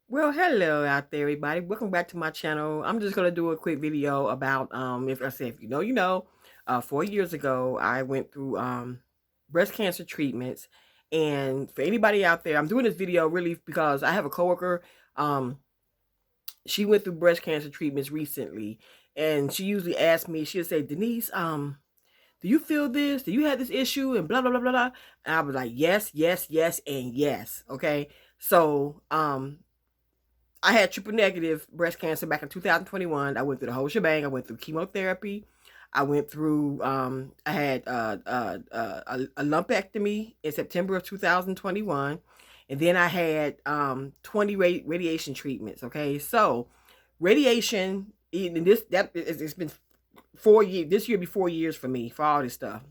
Well, hello out there, everybody. Welcome back to my channel. I'm just gonna do a quick video about if I say if you know, you know. 4 years ago, I went through breast cancer treatments, and for anybody out there, I'm doing this video really because I have a coworker. She went through breast cancer treatments recently, and she usually asks me. She'll say, "Denise, do you feel this? Do you have this issue?" And blah blah blah blah blah. And I was like, "Yes, yes, yes, and yes." Okay, so I had triple negative breast cancer back in 2021. I went through the whole shebang. I went through chemotherapy. I went through, I had a lumpectomy in September of 2021. And then I had 20 radiation treatments. Okay. So, radiation, it's been 4 years. This year be 4 years for me for all this stuff.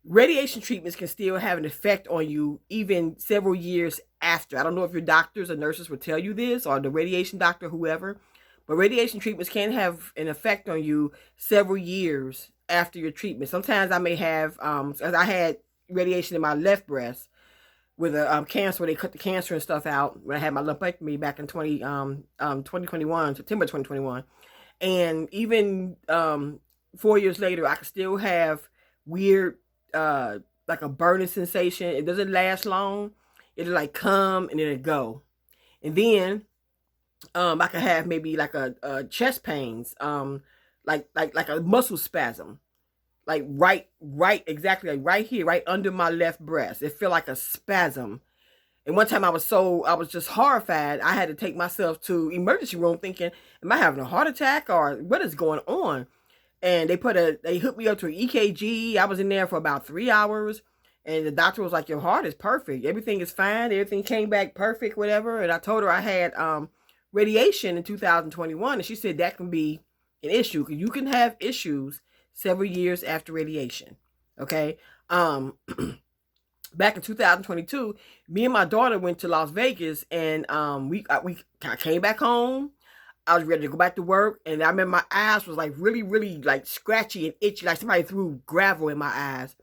Radiation treatments can still have an effect on you even several years after. I don't know if your doctors or nurses will tell you this, or the radiation doctor, whoever, but radiation treatments can have an effect on you several years after your treatment. Sometimes I may have, as I had radiation in my left breast with a cancer, where they cut the cancer and stuff out when I had my lumpectomy back in 2021, September 2021. And even 4 years later, I could still have weird, like a burning sensation. It doesn't last long. It'll like come and then it go. And then I could have maybe like a chest pains, like a muscle spasm, like right exactly like right here, right under my left breast. It felt like a spasm. And one time I was just horrified. I had to take myself to emergency room thinking, am I having a heart attack or what is going on? And they hooked me up to an EKG. I was in there for about 3 hours, and the doctor was like, "Your heart is perfect. Everything is fine. Everything came back perfect, whatever." And I told her I had radiation in 2021, and she said that can be an issue because you can have issues several years after radiation. Okay. Back in 2022, me and my daughter went to Las Vegas, and we came back home. I was ready to go back to work, and I remember my eyes was like really, really like scratchy and itchy, like somebody threw gravel in my eyes.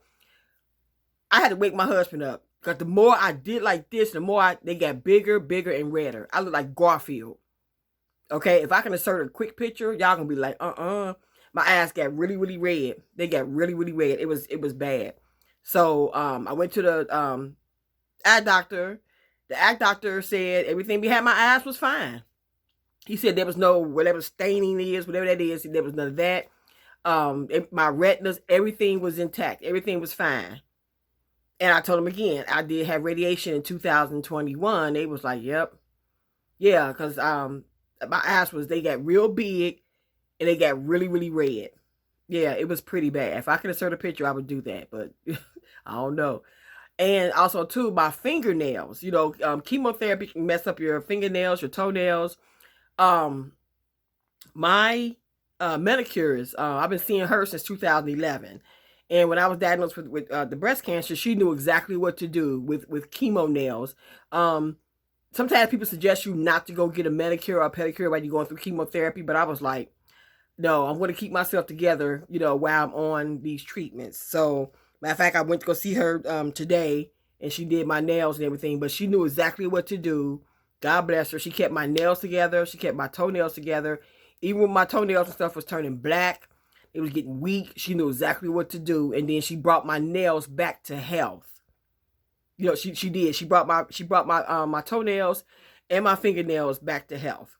I had to wake my husband up because the more I did like this, the more they got bigger, bigger, and redder. I look like Garfield. Okay, if I can insert a quick picture, y'all gonna be like, My eyes got really, really red. They got really, really red. It was bad. So I went to the eye doctor. The eye doctor said everything behind my eyes was fine. He said there was no whatever staining is, whatever that is. There was none of that. My retinas, everything was intact. Everything was fine. And I told him again, I did have radiation in 2021. They was like, "Yep, yeah," because my eyes they got real big and they got really, really red. Yeah, it was pretty bad. If I could insert a picture, I would do that, but I don't know. And also too, my fingernails. Chemotherapy can mess up your fingernails, your toenails. Um, my manicurist, I've been seeing her since 2011, and when I was diagnosed with the breast cancer, she knew exactly what to do with chemo nails. Sometimes people suggest you not to go get a manicure or a pedicure while you're going through chemotherapy, but I was like, no, I'm going to keep myself together, while I'm on these treatments. So, matter of fact, I went to go see her today, and she did my nails and everything, but she knew exactly what to do. God bless her. She kept my nails together. She kept my toenails together. Even when my toenails and stuff was turning black, it was getting weak, she knew exactly what to do. And then she brought my nails back to health. She did. She brought my toenails and my fingernails back to health.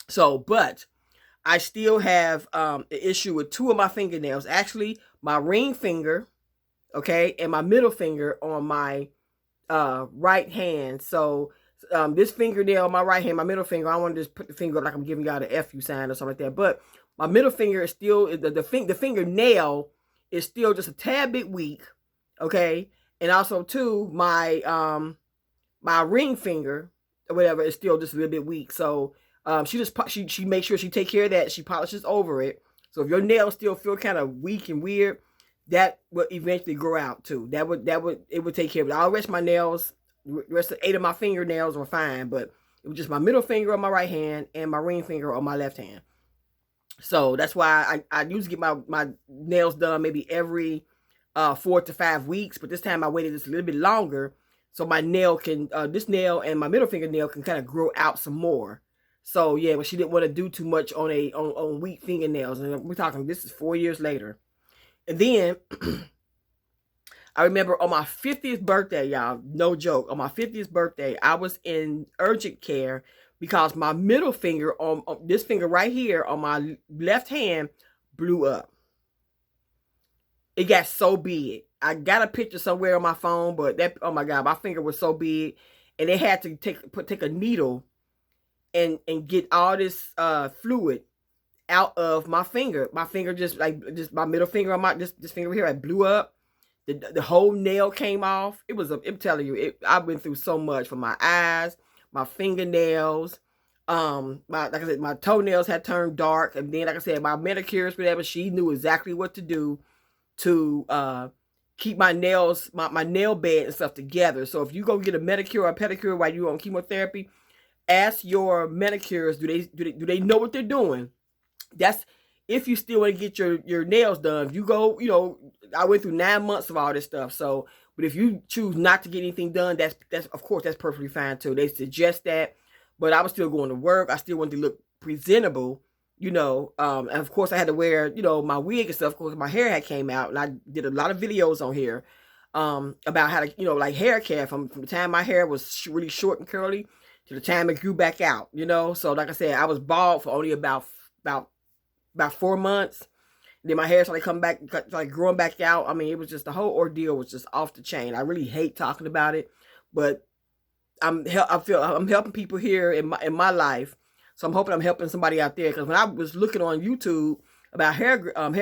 So, but I still have an issue with two of my fingernails. Actually, my ring finger, okay, and my middle finger on my right hand. So this fingernail on my right hand, my middle finger, I want to just put the finger up like I'm giving y'all the FU sign or something like that. But my middle finger is still, the fingernail is still just a tad bit weak, okay? And also too, my ring finger or whatever is still just a little bit weak. So she makes sure she take care of that. She polishes over it. So if your nails still feel kind of weak and weird, that will eventually grow out too. It would take care of it. I'll rest my nails. The rest of 8 of my fingernails were fine, but it was just my middle finger on my right hand and my ring finger on my left hand. So that's why I usually get my nails done maybe every 4 to 5 weeks, but this time I waited just a little bit longer so my nail can, this nail and my middle fingernail can kind of grow out some more. So yeah, but she didn't want to do too much on weak fingernails, and we're talking, this is 4 years later. And then I remember on my 50th birthday, y'all, no joke, on my 50th birthday, I was in urgent care because my middle finger on this finger right here on my left hand blew up. It got so big. I got a picture somewhere on my phone, but that, oh my God, my finger was so big, and they had to take a needle and get all this fluid out of my finger. My finger just my middle finger on my this finger here, I blew up. The whole nail came off. It was I'm telling you, I've been through so much, from my eyes, my fingernails, like I said, my toenails had turned dark, and then like I said, my manicurist, whatever, she knew exactly what to do to keep my nails, my nail bed and stuff together. So if you go get a manicure or a pedicure while you're on chemotherapy, ask your manicurist, do they know what they're doing? That's if you still want to get your nails done. If you go, I went through 9 months of all this stuff. So, but if you choose not to get anything done, that's of course that's perfectly fine too. They suggest that, but I was still going to work. I still wanted to look presentable, and of course I had to wear, my wig and stuff. Of course, my hair had came out, and I did a lot of videos on here, about how to, like hair care from the time my hair was really short and curly to the time it grew back out, So like I said, I was bald for only about 4 months. Then my hair started coming back, like growing back out. I mean, it was just, the whole ordeal was just off the chain. I really hate talking about it, but I'm helping people here in my life. So I'm hoping I'm helping somebody out there. Because when I was looking on YouTube about hair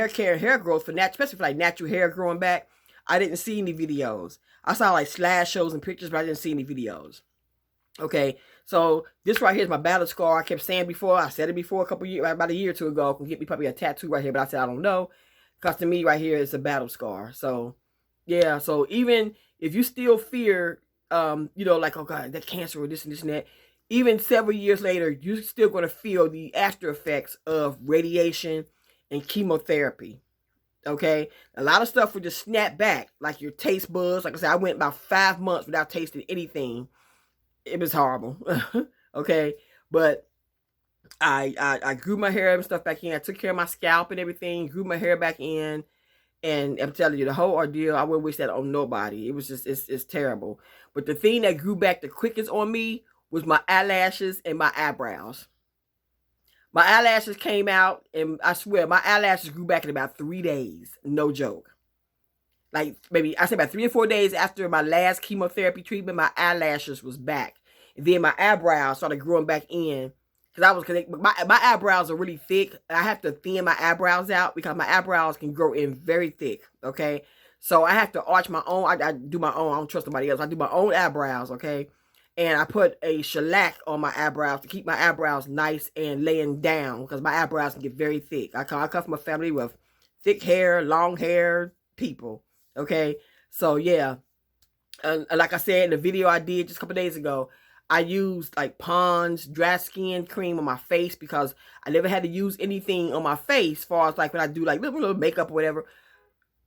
care and hair growth especially for like natural hair growing back, I didn't see any videos. I saw like slideshows and pictures, but I didn't see any videos. Okay, so this right here is my battle scar. I kept saying before, I said it before about a year or two ago, can get me probably a tattoo right here, but I said I don't know, because to me right here is a battle scar. So yeah, so even if you still fear, like, oh God, that cancer or this and this and that, even several years later, you're still going to feel the after effects of radiation and chemotherapy. Okay, a lot of stuff will just snap back, like your taste buds. Like I said, I went about 5 months without tasting anything. It was horrible. Okay, but I grew my hair and stuff back in. I took care of my scalp and everything, grew my hair back in, and I'm telling you, the whole ordeal, I wouldn't wish that on nobody. It was just, it's terrible. But the thing that grew back the quickest on me was my eyelashes and my eyebrows. My eyelashes came out, and I swear, my eyelashes grew back in about 3 days. No joke. Like, maybe, I say about 3 or 4 days after my last chemotherapy treatment, my eyelashes was back. And then my eyebrows started growing back in. Because my eyebrows are really thick. I have to thin my eyebrows out because my eyebrows can grow in very thick. Okay. So I have to arch my own. I do my own. I don't trust nobody else. I do my own eyebrows. Okay. And I put a shellac on my eyebrows to keep my eyebrows nice and laying down, because my eyebrows can get very thick. I come from a family with thick hair, long hair people. Okay. So yeah. And like I said in the video I did just a couple days ago, I used like Pond's dry skin cream on my face because I never had to use anything on my face as far as like when I do like little makeup or whatever.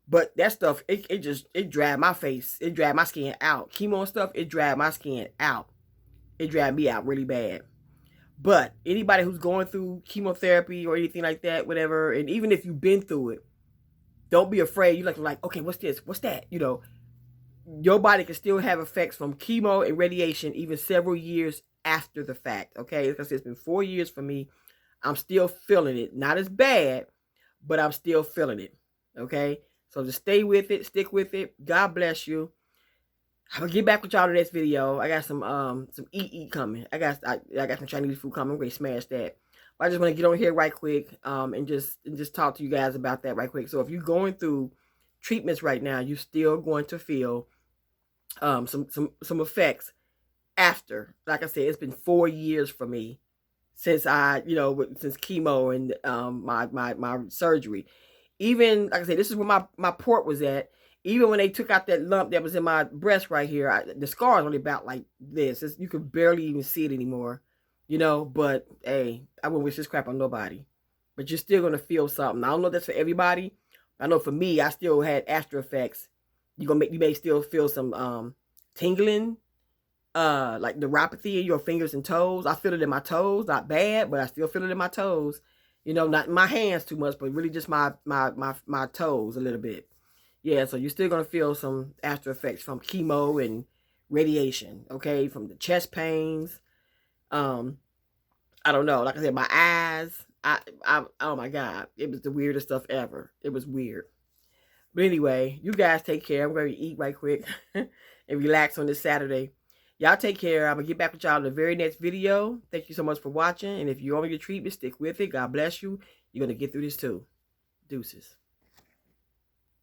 But that stuff, it dried my face. It dried my skin out. Chemo and stuff, it dried my skin out. It dried me out really bad. But anybody who's going through chemotherapy or anything like that, whatever, and even if you've been through it, don't be afraid. You like, okay, what's this? What's that? Your body can still have effects from chemo and radiation even several years after the fact. Okay, because it's been 4 years for me. I'm still feeling it. Not as bad, but I'm still feeling it. Okay, so just stay with it, stick with it. God bless you. I'm gonna get back with y'all in the next video. I got some eat coming. I got some Chinese food coming. I'm gonna smash that. But I just want to get on here right quick, and just talk to you guys about that right quick. So if you're going through treatments right now, you're still going to feel some effects after. Like I said, it's been 4 years for me since since chemo and my surgery. Even like I said, this is where my port was at. Even when they took out that lump that was in my breast right here, the scar is only about like this. You could barely even see it anymore, But hey, I wouldn't wish this crap on nobody. But you're still gonna feel something. I don't know if that's for everybody. I know for me, I still had after effects. You may still feel some tingling, like neuropathy in your fingers and toes. I feel it in my toes, not bad, but I still feel it in my toes. You know, not in my hands too much, but really just my toes a little bit. Yeah, so you're still gonna feel some after effects from chemo and radiation, okay, from the chest pains. I don't know. Like I said, my eyes. Oh my God, it was the weirdest stuff ever. It was weird. But anyway, you guys take care. I'm going to eat right quick and relax on this Saturday. Y'all take care. I'm going to get back with y'all in the very next video. Thank you so much for watching. And if you're on your treatment, stick with it. God bless you. You're going to get through this too. Deuces.